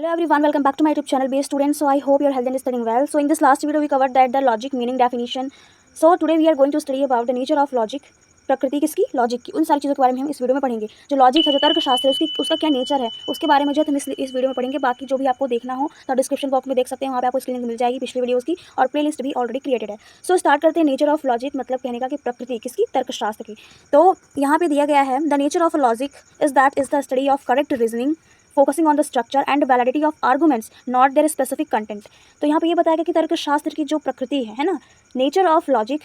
Hello everyone, welcome back to my YouTube channel Base Students. So I hope you are healthy and studying well. So in this last video we covered that the logic meaning definition. So today we are going to study about the nature of logic. प्रकृति किसकी, logic की, उन सारी चीज़ों के बारे में हम इस वीडियो में पढ़ेंगे। जो लॉजिक है, जो तर्कशास्त्र है, उसका क्या नेचर है, उसके बारे में जो है हम इस वीडियो में पढ़ेंगे। बाकी जो भी आपको देखना हो तो डिस्क्रिप्शन बॉक्स में देख सकते हैं, वहाँ पे आपको इसकी लिंक मिल जाएगी पिछले वीडियोज़ की, और प्लेलिस्ट भी ऑलरेडी क्रिएटेड है। सो स्टार्ट करते हैं। नेचर ऑफ लॉजिक मतलब कहने का कि प्रकृति किसकी, तर्कशास्त्र की। तो यहाँ पे दिया गया है the nature of logic is the study of correct reasoning focusing on the structure and validity of arguments not there specific content. तो यहाँ पे ये बताया गया कि तर्कशास्त्र की जो प्रकृति है ना, nature of logic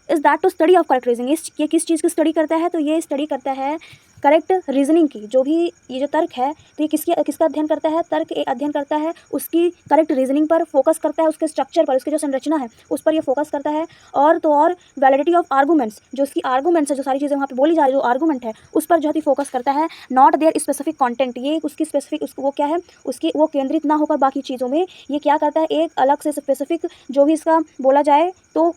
is that to study of correct reasoning. ये किस चीज़ की स्टडी करता है, तो ये स्टडी करता है करेक्ट रीजनिंग की। जो भी ये जो तर्क है, तो ये किसका अध्ययन करता है, तर्क अध्ययन करता है उसकी करेक्ट रीजनिंग पर, फोकस करता है उसके स्ट्रक्चर पर, उसकी जो संरचना है उस पर ये फोकस करता है। और तो और वैलिडिटी ऑफ आर्गूमेंट्स, जो उसकी आर्गूमेंट्स है, जो सारी चीज़ें वहाँ पे बोली जा रही है, जो आर्गूमेंट है उस पर जो है फोकस करता है। नॉट देयर स्पेसिफिक कंटेंट, ये उसकी स्पेसिफिक वो क्या है, उसकी वो केंद्रित ना होकर बाकी चीज़ों में ये क्या करता है, एक अलग से स्पेसिफिक जो भी इसका बोला जाए तो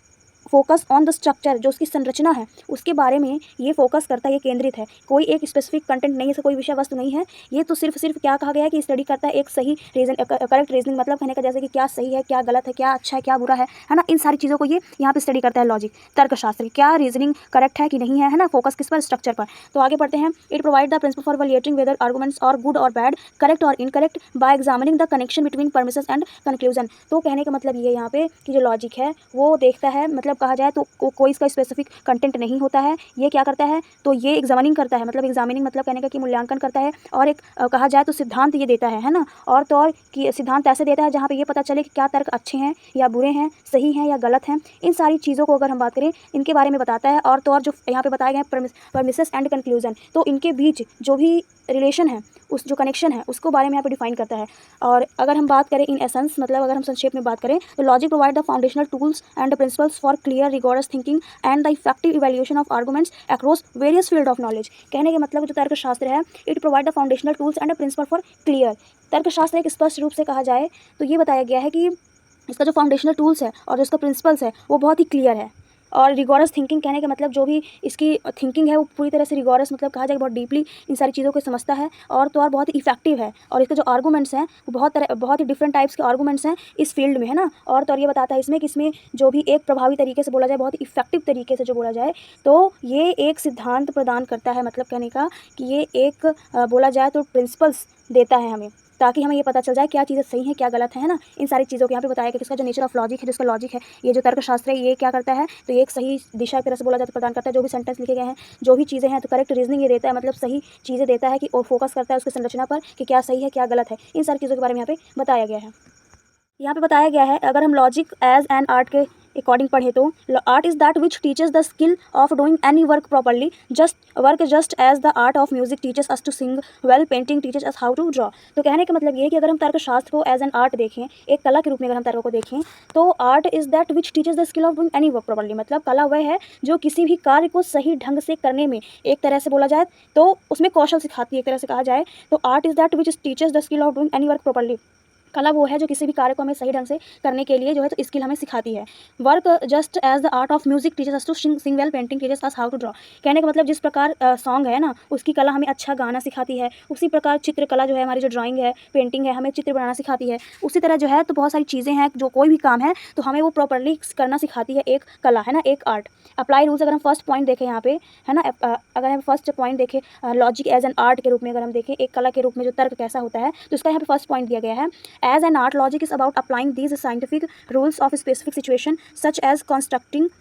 फोकस ऑन द स्ट्रक्चर, जो उसकी संरचना है उसके बारे में ये फोकस करता है, ये केंद्रित है। कोई एक स्पेसिफिक कंटेंट नहीं है, कोई विषय वस्तु नहीं है। ये तो सिर्फ क्या कहा गया है कि स्टडी करता है एक सही करेक्ट रीजनिंग, मतलब कहने का जैसे कि क्या सही है, क्या गलत है, क्या अच्छा है, क्या बुरा है ना, इन सारी चीज़ों को ये यहाँ पे स्टडी करता है लॉजिक, तर्कशास्त्र। क्या रीजनिंग करेक्ट है कि नहीं है ना, फोकस किस पर, स्ट्रक्चर पर। तो आगे पढ़ते हैं। It provide the principle for evaluating whether arguments और गुड और बैड, करेक्ट और incorrect by examining the connection between premises and conclusion. तो कहने का मतलब ये यहाँ पे कि जो लॉजिक है वो देखता है, मतलब कहा जाए तो कोई इसका स्पेसिफिक कंटेंट नहीं होता है। ये क्या करता है, तो ये एग्जामिनिंग करता है, मतलब एग्जामिनिंग मतलब कहने का कि मूल्यांकन करता है। और एक कहा जाए तो सिद्धांत ये देता है ना, और तो और कि सिद्धांत ऐसे देता है जहाँ पे ये पता चले कि क्या तर्क अच्छे हैं या बुरे हैं, सही हैं या गलत हैं। इन सारी चीज़ों को अगर हम बात करें, इनके बारे में बताता है। और तो और जो यहाँ पे बताए गए हैं परमिसेस एंड कंक्लूजन, तो इनके बीच जो भी रिलेशन है, उस जो कनेक्शन है उसको बारे में यहाँ पे डिफाइन करता है। और अगर हम बात करें इन एसेंस, मतलब अगर हम संक्षेप में बात करें, तो logic provide the foundational tools and principles for clear rigorous thinking and the effective evaluation of arguments across various field of knowledge. कहने के मतलब जो तर्कशास्त्र है, it provide the foundational tools and principle for clear. तर्कशास्त्र एक स्पष्ट रूप से कहा जाए तो ये बताया गया है कि इसका जो फाउंडेशनल टूल्स है और जो इसका प्रिंसिपल्स है वो बहुत ही क्लियर है। और रिगोरस थिंकिंग, कहने का मतलब जो भी इसकी थिंकिंग है वो पूरी तरह से रिगोरस, मतलब कहा जाए बहुत डीपली इन सारी चीज़ों को समझता है। और तो और बहुत ही इफेक्टिव है। और इसके जो आर्गूमेंट्स हैं वो बहुत ही डिफरेंट टाइप्स के आर्गूमेंट्स हैं इस फील्ड में, है ना। और तो और ये बताता है इसमें कि इसमें जो भी एक प्रभावी तरीके से बोला जाए, बहुत ही इफेक्टिव तरीके से जो बोला जाए, तो ये एक सिद्धांत प्रदान करता है, मतलब कहने का कि ये एक बोला जाए तो प्रिंसिपल्स देता है हमें, ताकि हमें ये पता चल जाए क्या चीज़ें सही हैं क्या गलत है ना। इन सारी चीज़ों को यहाँ पे बताया कि इसका जो नेचर ऑफ लॉजिक है, जिसका लॉजिक है, ये जो तर्कशास्त्र है, ये क्या करता है, तो ये एक सही दिशा की तरह से बोला जाए तो प्रदान करता है। जो भी सेंटेंस लिखे गए हैं, जो भी चीज़ें हैं, तो करेक्ट रीजनिंग ये देता है, मतलब सही चीज़ें देता है कि, और फोकस करता है उसकी संरचना पर कि क्या सही है क्या गलत है। इन सारी चीज़ों के बारे में यहाँ पे बताया गया है। यहाँ पे बताया गया है, अगर हम लॉजिक एज एन आर्ट के अकॉर्डिंग पढ़े तो art is that which teaches the skill of doing any work properly, just as the art of music teaches us to sing well, painting teaches us how to draw. तो कहने का मतलब ये है कि अगर हम तर्कशास्त्र को एज एन आर्ट देखें, एक कला के रूप में अगर हम तर्क को देखें, तो art is that which teaches the skill of doing any work properly, मतलब कला वह है जो किसी भी कार्य को सही ढंग से करने में, एक तरह से बोला जाए तो उसमें कौशल सिखाती है, एक तरह से कहा जाए तो art is that which teaches the skill of doing any work properly. कला वो है जो किसी भी कार्य को हमें सही ढंग से करने के लिए जो है तो स्किल हमें सिखाती है। Work just as the art of music teachers us to sing well, painting teachers us how to draw. कहने का मतलब जिस प्रकार सॉन्ग है ना, उसकी कला हमें अच्छा गाना सिखाती है, उसी प्रकार चित्रकला जो है, हमारी जो ड्राइंग है, पेंटिंग है, हमें चित्र बनाना सिखाती है। उसी तरह जो है तो बहुत सारी चीज़ें हैं, जो कोई भी काम है तो हमें वो प्रॉपरली करना सिखाती है, एक कला है ना, एक आर्ट। अप्लाई रूल्स, अगर हम फर्स्ट पॉइंट देखें यहाँ पे, है ना, अगर हम फर्स्ट पॉइंट देखें लॉजिक एज एन आर्ट के रूप में, अगर हम देखें एक कला के रूप में जो तर्क कैसा होता है, तो इसका यहाँ पे फर्स्ट पॉइंट दिया गया है, as an art logic is about applying these scientific rules of a specific situation such as constructing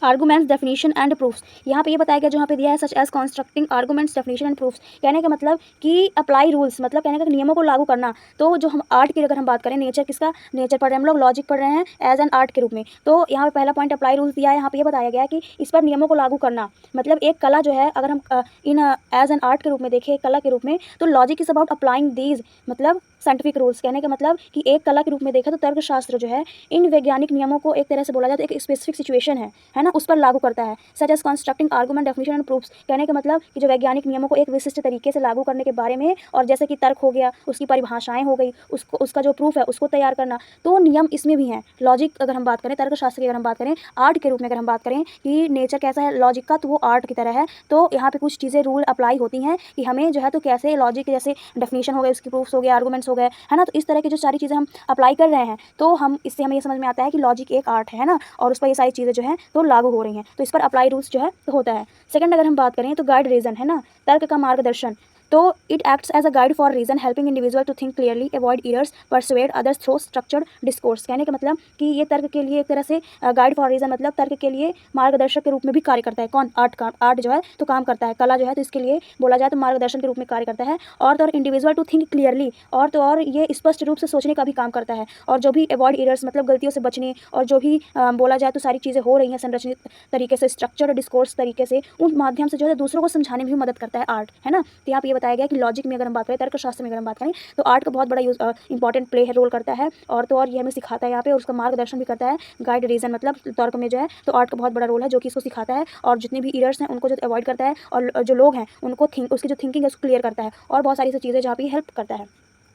arguments, definition and proofs. यहाँ पे ये बताया गया, जो यहाँ पे दिया है such as constructing arguments, definition and proofs. कहने का मतलब कि अप्लाई रूल्स, मतलब कहने का नियमों को लागू करना। तो जो हम आर्ट की अगर हम बात करें, नेचर किसका, नेचर पढ़ रहे हैं हम लोग, लॉजिक पढ़ रहे हैं एज एन आर्ट के रूप में, तो यहाँ पे पहला पॉइंट अप्लाई रूल्स दिया है। यहाँ पे ये बताया गया कि इस पर नियमों को लागू करना, मतलब एक कला जो है, अगर हम इन एज एन आर्ट के रूप में देखें, कला के रूप में, तो logic is about applying these, मतलब साइंटिफिक रूल्स। कहने का मतलब कि एक कला के रूप में देखा तो तर्कशास्त्र जो है इन वैज्ञानिक नियमों को, एक तरह से बोला जाए तो एक स्पेसिफिक सिचुएशन है ना, उस पर लागू करता है। Such as constructing argument, definition and proofs. कहने का मतलब कि जो वैज्ञानिक नियमों को एक विशिष्ट तरीके से लागू करने के बारे में, और जैसे कि तर्क हो गया, उसकी परिभाषाएं हो गई, उसका जो प्रूफ है उसको तैयार करना, तो नियम इसमें भी हैं। लॉजिक अगर हम बात करें, तर्कशास्त्र की अगर हम बात करें, आर्ट के रूप में अगर हम बात करें कि नेचर कैसा है लॉजिक का, तो वो आर्ट की तरह है। तो यहाँ पे कुछ चीज़ें रूल अप्लाई होती हैं कि हमें जो है तो कैसे लॉजिक, जैसे डेफिनेशन हो गई, उसकी प्रूफ्स हो गए, आर्गूमेंट्स हो गए, है ना। तो इस तरह की जो सारी चीज़ें हम अप्लाई कर रहे हैं, तो हम इससे हमें ये समझ में आता है कि लॉजिक एक आर्ट है ना, और उस पर ये सारी चीज़ें जो है तो लागू हो रही हैं, तो इस पर अप्लाई रूल्स जो है तो होता है। सेकंड अगर हम बात करें तो गाइड रीज़न, है ना, तर्क का मार्गदर्शन। तो it acts as a guide for reason, helping individual to think clearly, avoid errors, persuade others through structured discourse. कहने का मतलब कि ये तर्क के लिए एक तरह से गाइड फॉर रीजन मतलब तर्क के लिए मार्गदर्शक के रूप में भी कार्य करता है। कौन? आर्ट जो है तो काम करता है, कला जो है तो इसके लिए बोला जाए तो मार्गदर्शन के रूप में कार्य करता है। और तो और इंडिविजुअल टू थिंक क्लियरली, और तो और ये स्पष्ट रूप से सोचने का भी काम करता है। और जो भी अवॉइड एरर्स मतलब गलतियों से बचने, और जो भी बोला जाए तो सारी चीज़ें हो रही हैं संरचित तरीके से, स्ट्रक्चर्ड डिस्कोर्स तरीके से, उन माध्यम से जो है दूसरों को समझाने में भी मदद करता है आर्ट, है ना। तो यहाँ पे ये बताया गया कि लॉजिक में अगर हम बात करें, तर्कशास्त्र में अगर हम बात करें, तो आर्ट का बहुत बड़ा इंपॉर्टेंट प्ले है, रोल करता है। और तो और ये हमें सिखाता है यहाँ पे, और उसका मार्गदर्शन भी करता है। गाइड रीजन मतलब तर्क में जो है तो आर्ट का बहुत बड़ा रोल है जो कि इसको सिखाता है, और जितने भी एरर्स हैं उनको जो अवॉइड करता है, और जो लोग हैं उनको उसकी जो थिंकिंग है उसको क्लियर करता है, और बहुत सारी सी चीज़ें जहाँ पे हेल्प करता है।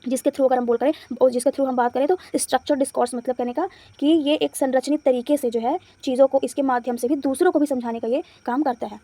जिसके थ्रू अगर हम जिसके थ्रू हम बात करें तो स्ट्रक्चर डिस्कोर्स मतलब कहने का कि ये एक संरचित तरीके से जो है चीज़ों को इसके माध्यम से भी दूसरों को भी समझाने का ये काम करता है।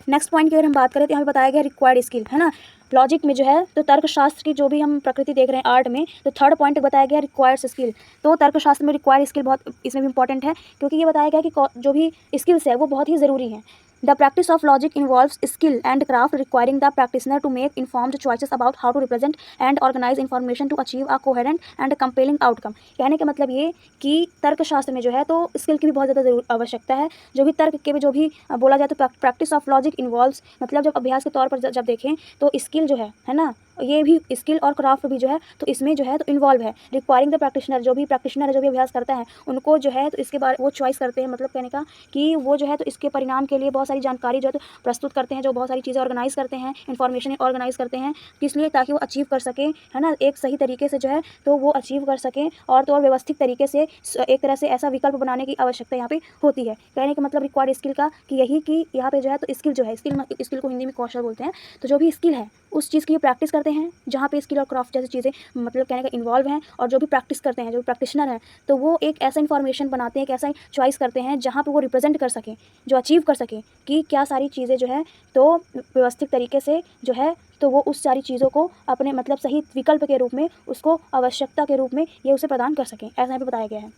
नेक्स्ट पॉइंट की अगर हम बात करें तो यहाँ पे बताया गया रिक्वायर्ड स्किल, है ना। लॉजिक में जो है तो तर्कशास्त्र की जो भी हम प्रकृति देख रहे हैं आर्ट में, तो थर्ड पॉइंट बताया गया रिक्वायर्ड स्किल। तो तर्कशास्त्र में रिक्वायर्ड स्किल बहुत इसमें भी इंपॉर्टेंट है, क्योंकि ये बताया गया कि जो भी स्किल्स है वो बहुत ही ज़रूरी है। The practice of logic involves skill and craft requiring the practitioner to make informed choices about how to represent and organize information to achieve a coherent and compelling outcome. कहने का मतलब ये कि तर्कशास्त्र में जो है तो स्किल की भी बहुत ज़्यादा आवश्यकता है। जो भी तर्क के भी जो भी बोला जाए तो प्रैक्टिस ऑफ लॉजिक इन्वॉल्व्स मतलब जब अभ्यास के तौर पर जब देखें तो स्किल जो है ना, ये भी स्किल और क्राफ्ट भी जो है तो इसमें जो है तो इन्वॉल्व है। रिक्वायरिंग द प्रैक्टिशनर, जो भी प्रैक्टिशनर जो भी अभ्यास करता है उनको जो है तो इसके बारे वो चॉइस करते हैं, मतलब कहने का कि वो जो है तो इसके परिणाम के लिए बहुत सारी जानकारी जो है तो प्रस्तुत करते हैं, जो बहुत सारी चीज़ें ऑर्गेनाइज करते हैं, इन्फॉर्मेशन ऑर्गेनाइज करते हैं, किस लिए? ताकि वो अचीव कर सकें, है ना, एक सही तरीके से जो है तो वो अचीव कर सकें, और तो और व्यवस्थित तरीके से एक तरह से ऐसा विकल्प बनाने की आवश्यकता यहाँ पे होती है। कहने का मतलब रिक्वायर्ड स्किल का कि यही कि यहाँ पे जो है तो स्किल जो है, स्किल को हिंदी में कौशल बोलते हैं। तो जो भी स्किल है उस चीज़ की प्रैक्टिस करते हैं जहाँ पे स्किल और क्राफ्ट जैसी चीज़ें मतलब कहने का इन्वॉल्व हैं, और जो भी प्रैक्टिस करते हैं, जो प्रैक्टिशनर हैं, तो वो एक ऐसा इन्फॉर्मेशन बनाते हैं, एक ऐसा चॉइस करते हैं जहाँ पे वो रिप्रेजेंट कर सकें, जो अचीव कर सकें कि क्या सारी चीज़ें जो है तो व्यवस्थित तरीके से जो है तो वो उस सारी चीज़ों को अपने मतलब सही विकल्प के रूप में, उसको आवश्यकता के रूप में ये उसे प्रदान कर सकें, ऐसा यहाँ पे बताया गया है।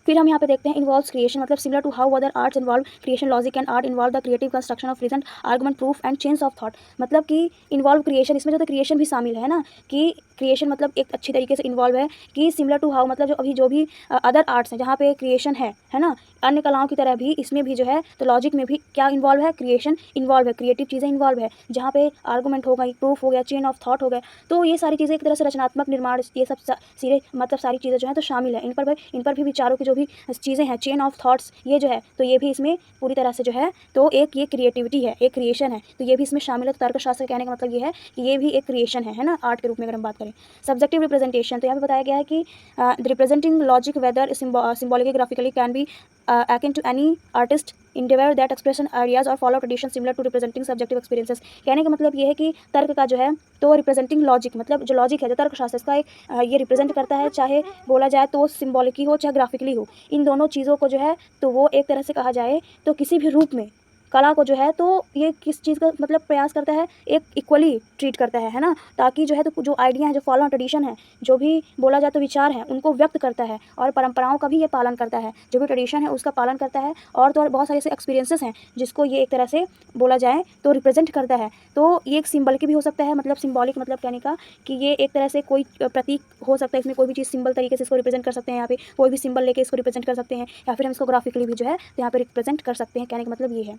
फिर हम यहाँ पे देखते हैं इन्वॉल्व्स क्रिएशन, मतलब similar to how other arts involve creation, logic and art involve the creative construction of reason, argument, proof and chains of thought. मतलब कि इन्वॉल्व क्रिएशन, इसमें जो तो क्रिएशन भी शामिल है ना, कि क्रिएशन मतलब एक अच्छी तरीके से इन्वॉल्व है कि सिमिलर टू हाउ मतलब जो भी अदर आर्ट्स हैं जहाँ पे क्रिएशन है ना, अन्य कलाओं की तरह भी इसमें भी जो है तो लॉजिक में भी क्या इन्वॉल्व है? क्रिएशन इन्वॉल्व है, क्रिएटिव चीज़ें इन्वॉल्व है, जहाँ पे आर्गूमेंट हो गई, प्रूफ हो गया, चेन ऑफ थॉट हो गया। तो ये सारी चीज़ें एक तरह से रचनात्मक निर्माण, ये सब सीधे मतलब सारी चीज़ें जो है तो शामिल है। इन पर भी विचारों की जो भी चीज़ें हैं, चेन ऑफ थॉट्स, ये जो है तो ये भी इसमें पूरी तरह से जो है तो एक ये क्रिएटिविटी है, एक क्रिएशन है, तो ये भी इसमें शामिल है। तो तर्कशास्त्र कहने का मतलब ये है कि ये भी एक क्रिएशन है ना, आर्ट के रूप में अगर हम बात करें। सब्जेक्टिव रिप्रेजेंटेशन, तो यहाँ पे बताया गया है कि representing logic whether symbolically graphically can be akin to any artist endeavor that expression ideas or follow tradition similar to representing subjective experiences। कहने का मतलब ये है कि तर्क का जो है तो रिप्रेजेंटिंग लॉजिक मतलब जो लॉजिक है, जो तर्कशास्त्र इसका एक ये रिप्रेजेंट करता है, चाहे बोला जाए तो सिम्बॉलिकली हो चाहे ग्राफिकली हो, इन दोनों चीज़ों को जो है तो वो एक तरह से कहा जाए तो किसी भी रूप में कला को जो है तो ये किस चीज़ का मतलब प्रयास करता है, एक इक्वली ट्रीट करता है ना, ताकि जो है तो जो आइडिया है, जो फॉलो ट्रेडिशन है, जो भी बोला जाए तो विचार है, उनको व्यक्त करता है, और परंपराओं का भी ये पालन करता है, जो भी ट्रेडिशन है उसका पालन करता है, और तो और बहुत सारे ऐसे एक्सपीरियंसेस हैं जिसको ये एक तरह से बोला जाए तो रिप्रेजेंट करता है। तो ये एक सिंबल की भी हो सकता है, मतलब सिम्बॉलिक मतलब कहने का कि ये एक तरह से कोई प्रतीक हो सकता है, इसमें कोई भी चीज़ सिंबल तरीके से इसको रिप्रेजेंट कर सकते हैं, यहाँ पे कोई भी सिंबल लेके इसको रिप्रेजेंट कर सकते हैं, या फिर हम इसको ग्राफिकली भी जो है तो यहाँ पे रिप्रेजेंट कर सकते हैं। कहने का मतलब ये है।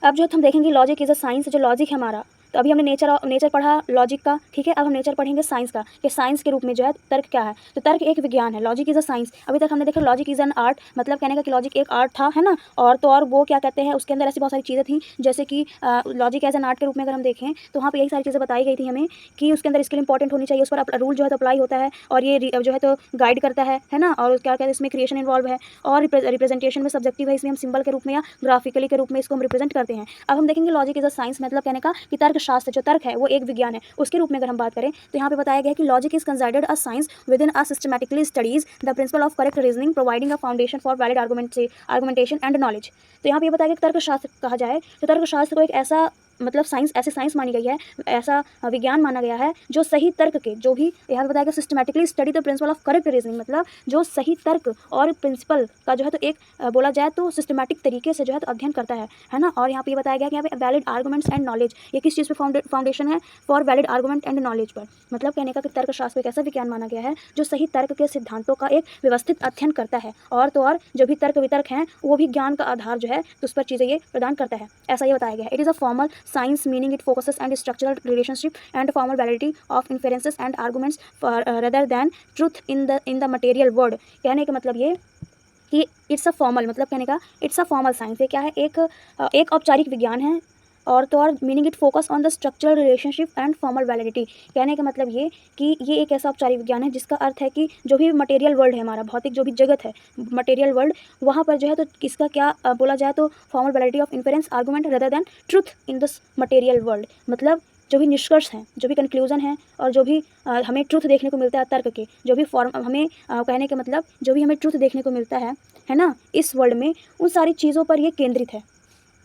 अब जो हम देखेंगे लॉजिक इज़ अ साइंस, जो लॉजिक है हमारा, तो अभी हमने नेचर पढ़ा लॉजिक का, ठीक है। अब हम नेचर पढ़ेंगे साइंस का, कि साइंस के रूप में जो है तर्क क्या है। तो तर्क एक विज्ञान है, लॉजिक इज़ अ साइंस। अभी तक हमने देखा लॉजिक इज़ एन आर्ट, मतलब कहने का कि लॉजिक एक आर्ट था, है ना। और तो और वो क्या कहते हैं, उसके अंदर ऐसी बहुत सारी चीज़ें थी, जैसे कि लॉजिक एज एन आर्ट के रूप में अगर हम देखें तो वहाँ पर यही सारी चीज़ें बताई गई थी हमें कि उसके अंदर स्किल इंपॉर्टेंट होनी चाहिए, उस पर रूल जो है तो अप्लाई होता है, और ये जो है तो गाइड करता है ना। और क्या कहते हैं इसमें क्रिएशन इन्वॉल्व है, और रिप्रेजेंटेशन में सब्जेक्टिव है, इसमें हम सिंबल के रूप में या ग्राफिकली के रूप में इसको हम रिप्रेजेंट करते हैं। अब हम देखेंगे लॉजिक इज़ अ साइंस, मतलब कहने का कि तर्कशास्त्र जो तर्क है वो एक विज्ञान है, उसके रूप में अगर हम बात करें तो यहाँ पे बताया गया है कि logic is considered a science with in a systematically studies the principle of correct reasoning, providing a foundation for valid argumentation and knowledge. तो यहाँ पे बताया गया कि तर्कशास्त्र कहा जाए तो तर्कशास्त्र को एक ऐसा मतलब साइंस, ऐसे साइंस मानी गई है, ऐसा विज्ञान माना गया है जो सही तर्क के, जो भी यहाँ पे बताया गया systematically study the principle of correct reasoning, मतलब जो सही तर्क और प्रिंसिपल का जो है तो एक बोला जाए तो सिस्टमेटिक तरीके से जो है तो अध्ययन करता है ना। और यहाँ पे ये बताया गया कि यहाँ पे वैलिड आर्गूमेंट्स एंड नॉलेज, ये किस चीज़ पे फाउंडेशन है, for valid argument and knowledge पर, मतलब कहने का कि तर्कशास्त्र एक ऐसा विज्ञान माना गया है जो सही तर्क के सिद्धांतों का एक व्यवस्थित अध्ययन करता है, और तो और जो भी तर्क वितर्क हैं वो भी ज्ञान का आधार जो है तो उस पर चीज़ें ये प्रदान करता है, ऐसा ये बताया गया है। It is a formal science meaning it focuses and structural relationship and formal validity of inferences and arguments rather than truth in the material world. कहने का मतलब ये कि इट्स अ फॉर्मल, मतलब कहने का इट्स अ फॉर्मल साइंस, ये क्या है, एक औपचारिक विज्ञान है, और तो और meaning it focus on the structural relationship and formal validity. कहने का मतलब ये कि ये एक ऐसा औपचारिक विज्ञान है जिसका अर्थ है कि जो भी मटेरियल वर्ल्ड है, हमारा भौतिक जो भी जगत है, मटेरियल वर्ल्ड, वहाँ पर जो है तो इसका क्या बोला जाए तो formal validity of inference argument rather than truth in this material world, मतलब जो भी निष्कर्ष हैं, जो भी कंक्लूजन है, और जो भी हमें ट्रुथ देखने को मिलता है तर्क के, जो भी फॉर्म हमें कहने का मतलब जो भी हमें ट्रुथ देखने को मिलता है ना, इस वर्ल्ड में, उन सारी चीज़ों पर ये केंद्रित है।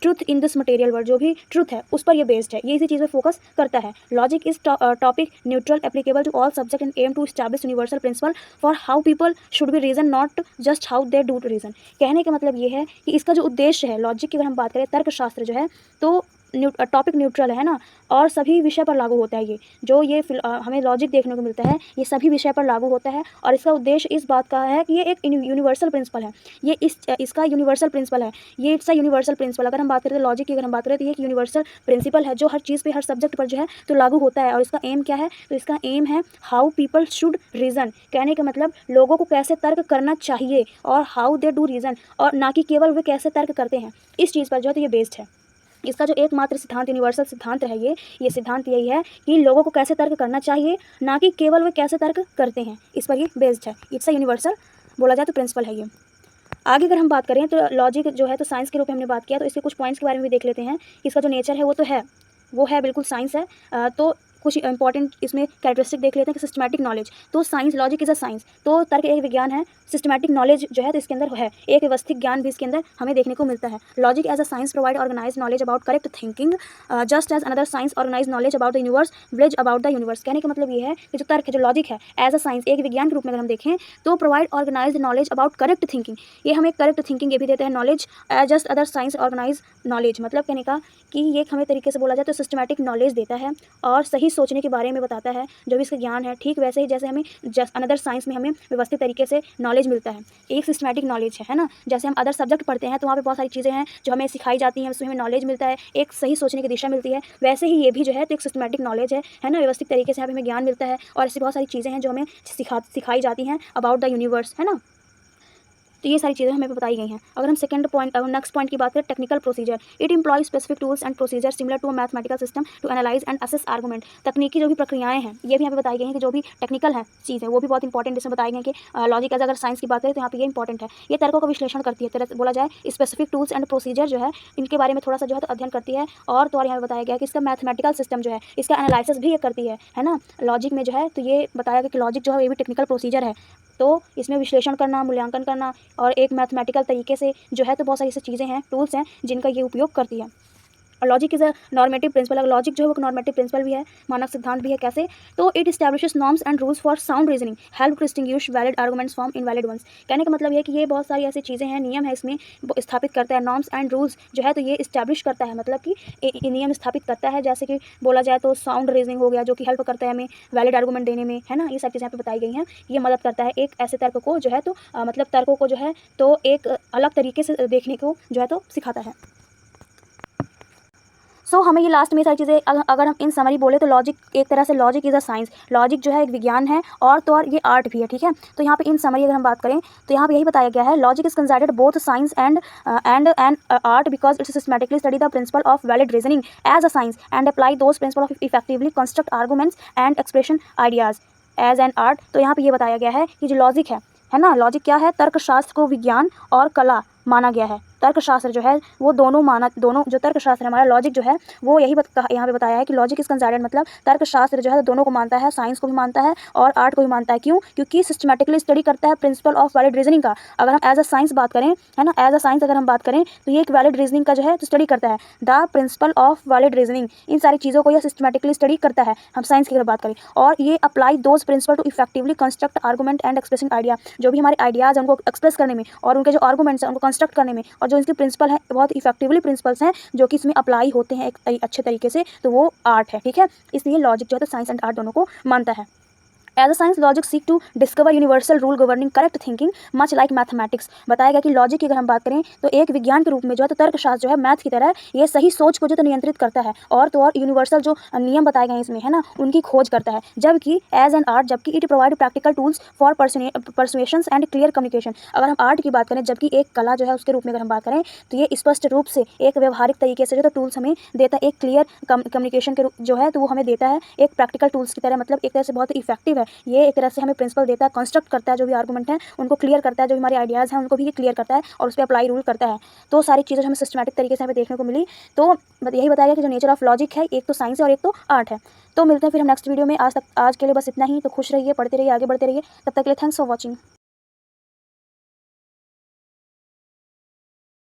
Truth in this material world, जो भी ट्रूथ है उस पर ये बेस्ड है, ये इसी चीज़ पर फोकस करता है। Logic is topic neutral applicable to all subject and aim to establish universal principle for how people should be reason, not just how they do reason. कहने का मतलब ये है कि इसका जो उद्देश्य है लॉजिक की, अगर हम बात करें तर्कशास्त्र जो है तो टॉपिक न्यूट्रल है ना, और सभी विषय पर लागू होता है। ये जो ये हमें लॉजिक देखने को मिलता है ये सभी विषय पर लागू होता है, और इसका उद्देश्य इस बात का है कि ये एक यूनिवर्सल प्रिंसिपल है, ये इसका यूनिवर्सल प्रिंसिपल है, ये इट्स अ यूनिवर्सल प्रिंसिपल। अगर हम बात करें तो लॉजिक की, अगर हम बात करें तो ये एक यूनिवर्सल प्रिंसिपल है जो हर चीज़ पे, हर सब्जेक्ट पर जो है तो लागू होता है। और इसका एम क्या है, तो इसका एम है हाउ पीपल शुड रीजन। कहने का मतलब लोगों को कैसे तर्क करना चाहिए, और हाउ दे डू रीजन, और ना कि केवल वे कैसे तर्क करते हैं, इस चीज़ पर जो है तो ये बेस्ड है। इसका जो एकमात्र सिद्धांत, यूनिवर्सल सिद्धांत है ये सिद्धांत यही है कि लोगों को कैसे तर्क करना चाहिए, ना कि केवल वे कैसे तर्क करते हैं, इस पर ये बेस्ड है। इट्स अ यूनिवर्सल बोला जाए तो प्रिंसिपल है ये। आगे अगर हम बात करें तो लॉजिक जो है तो साइंस के रूप में हमने बात किया, तो इसके कुछ पॉइंट्स के बारे में भी देख लेते हैं। इसका जो नेचर है वो है बिल्कुल साइंस है। तो कुछ इंपॉर्टेंट इसमें कैरेक्टरिस्टिक देख लेते हैं कि सिस्टमैटिक नॉलेज, तो science, logic is a science, तो तर्क एक विज्ञान है, सिस्टमैटिक नॉलेज जो है तो इसके अंदर है, एक व्यवस्थित ज्ञान भी इसके अंदर हमें देखने को मिलता है। Logic as a science provide organise knowledge about correct thinking just as another science organise knowledge about the universe village about the universe. कहने का मतलब ये है कि जो तर्क है, जो लॉजिक है, एज अ साइंस, एक विज्ञान के रूप में अगर हम देखें तो provide organise knowledge about correct thinking, ये हमें करेक्ट थिंकिंग ये भी देते हैं, knowledge just other science organise knowledge, मतलब कहने का कि ये हमें तरीके से बोला जाए तो सिस्टमैटिक नॉलेज देता है और सही सोचने के बारे में बताता है, जो भी इसका ज्ञान है। ठीक वैसे ही जैसे हमें अनदर साइंस में हमें व्यवस्थित तरीके से नॉलेज मिलता है, एक सिस्टमैटिक नॉलेज है ना। जैसे हम अदर सब्जेक्ट पढ़ते हैं तो वहाँ पे बहुत सारी चीज़ें हैं जो हमें सिखाई जाती हैं, उसमें हमें नॉलेज मिलता है, एक सही सोचने की दिशा मिलती है। वैसे ही ये भी जो है तो एक सिस्टमैटिक नॉलेज है ना, व्यवस्थित तरीके से यहाँ पे हमें ज्ञान मिलता है, और ऐसी बहुत सारी चीज़ें हैं जो हमें सिखाई जाती हैं अबाउट द यूनिवर्स, है ना। तो ये सारी चीज़ें हमें बताई गई हैं। अगर हम सेकंड पॉइंट, नेक्स्ट पॉइंट की बात करें, technical procedure, it employ specific tools and procedure similar to a mathematical system to analyse and assess argument. तकनीकी जो भी प्रक्रियाएं हैं ये भी यहाँ पे बताई गई हैं कि जो भी टेक्निकल है चीज़ है वो भी बहुत इंपॉर्टेंट इसमें बताई गई कि लॉजिक अगर साइंस की बात करें तो यहाँ पे ये इंपॉर्टेंट है, ये तर्कों का विश्लेषण करती है, तरह बोला जाए स्पेसिफिक टूल्स एंड प्रोसीजर जो है इनके बारे में थोड़ा सा जो है तो अध्ययन करती है, और तो और यहाँ पे बताया गया कि इसका मैथमेटिकल सिस्टम जो है इसका एनालिसिस भी ये करती है ना। लॉजिक में जो है तो ये बताया गया कि लॉजिक जो है ये भी टेक्निकल प्रोसीजर है, तो इसमें विश्लेषण करना, मूल्यांकन करना, और एक मैथमेटिकल तरीके से जो है तो बहुत सारी ऐसी चीज़ें हैं, टूल्स हैं जिनका ये उपयोग करती है। और logic is a normative principle, अगर लॉजिक जो है वो नॉर्मेटिव प्रिंसिपल भी है, मानक सिद्धांत भी है। कैसे, तो it establishes norms and rules for sound reasoning, help to distinguish valid arguments from invalid ones. कहने का मतलब है कि ये बहुत सारी ऐसी चीज़ें हैं, नियम है इसमें स्थापित करता है, नॉर्म्स एंड रूल्स जो है तो ये इस्टेब्लिश करता है, मतलब कि नियम स्थापित करता है, जैसे कि बोला जाए तो साउंड रीजनिंग हो गया जो कि हेल्प करता है हमें वैलिड आर्गूमेंट देने में, है ना। ये सब चीज़ें यहाँ पे बताई गई हैं, ये मदद करता है एक ऐसे तर्क को जो है तो मतलब तर्कों को जो है तो एक अलग तरीके से देखने को जो है तो सिखाता है। सो हमें ये लास्ट में सारी चीज़ें अगर हम इन समरी बोले तो लॉजिक एक तरह से logic is a science, logic जो है एक विज्ञान है, और तो और ये आर्ट भी है, ठीक है। तो यहाँ पे इन समरी अगर हम बात करें तो यहाँ पे यही बताया गया है, logic is considered both science and an art because it's systematically study the principle of valid reasoning as a science and apply those principle of effectively construct arguments and expression ideas as an art. तो यहाँ पे ये बताया गया है कि जो logic है ना, लॉजिक क्या है, तर्कशास्त्र को विज्ञान और कला माना गया है। तर्कशास्त्र जो है वो दोनों जो तर्कशास्त्र हमारा लॉजिक जो है वो यही यहाँ पे बताया है कि लॉजिक इज कंसाइडर्ड, मतलब तर्कशास्त्र जो है दोनों को मानता है, साइंस को भी मानता है और आर्ट को भी मानता है। क्यों? क्योंकि सिस्टमैटिकली स्टडी करता है प्रिंसिपल ऑफ वैलिड रीजनिंग का। अगर हम एज अ साइंस बात करें, है ना, एज अ साइंस अगर हम बात करें तो ये एक वैलिड रीजनिंग का जो है तो स्टडी करता है। The principle of valid reasoning, इन सारी चीज़ों को यह सिस्टमैटिकली स्टडी करता है, हम साइंस की अगर बात करें। और ये apply those principle to effectively construct argument and expressing idea, जो भी हमारे आइडियाज़ हैं उनको एक्सप्रेस करने में और उनके जो आर्गूमेंट्स हैं उनको कंस्ट्रक्ट करने में, और जो इसके प्रिंसिपल हैं बहुत इफेक्टिवली प्रिंसिपल्स हैं जो कि इसमें अप्लाई होते हैं एक अच्छे तरीके से, तो वो आर्ट है। ठीक है, इसलिए लॉजिक जो है तो साइंस एंड आर्ट दोनों को मानता है। As a science logic seek to discover universal rule governing correct thinking much like mathematics. बताया गया कि लॉजिक की अगर हम बात करें तो एक विज्ञान के रूप में जो है तो तर्कशास्त्र जो है मैथ की तरह ये सही सोच को जो तो नियंत्रित करता है, और तो और यूनिवर्सल जो नियम बताए गए इसमें, है ना, उनकी खोज करता है। जबकि एज एन आर्ट, जबकि it provide practical tools for persuasions and clear communication. अगर हम आर्ट की बात करें, जबकि एक कला जो है उसके रूप में अगर हम बात करें तो ये स्पष्ट रूप से एक व्यवहारिक तरीके से जो तो टूल्स हमें देता है, एक क्लियर कम्युनिकेशन के जो है तो वो हमें देता है एक प्रैक्टिकल टूल्स की तरह, मतलब एक तरह से बहुत इफेक्टिव है ये, एक तरह से हमें प्रिंसिपल देता है, कंस्ट्रक्ट करता है जो भी आर्गूमेंट है उनको क्लियर करता है, जो भी हमारे आइडियाज़ हैं उनको भी ये क्लियर करता है और उस पर अप्लाई रूल करता है। तो सारी चीज़ें हमें सिस्टमैटिक तरीके से हमें देखने को मिली। तो यही बताया गया कि जो नेचर ऑफ लॉजिक है एक तो साइंस है और एक तो आर्ट है। तो मिलते हैं फिर हम नेक्स्ट वीडियो में। आज के लिए बस इतना ही। तो खुश रहिए, पढ़ते रहिए, आगे बढ़ते रहिए। तब तक के लिए थैंक्स फॉर वॉचिंग।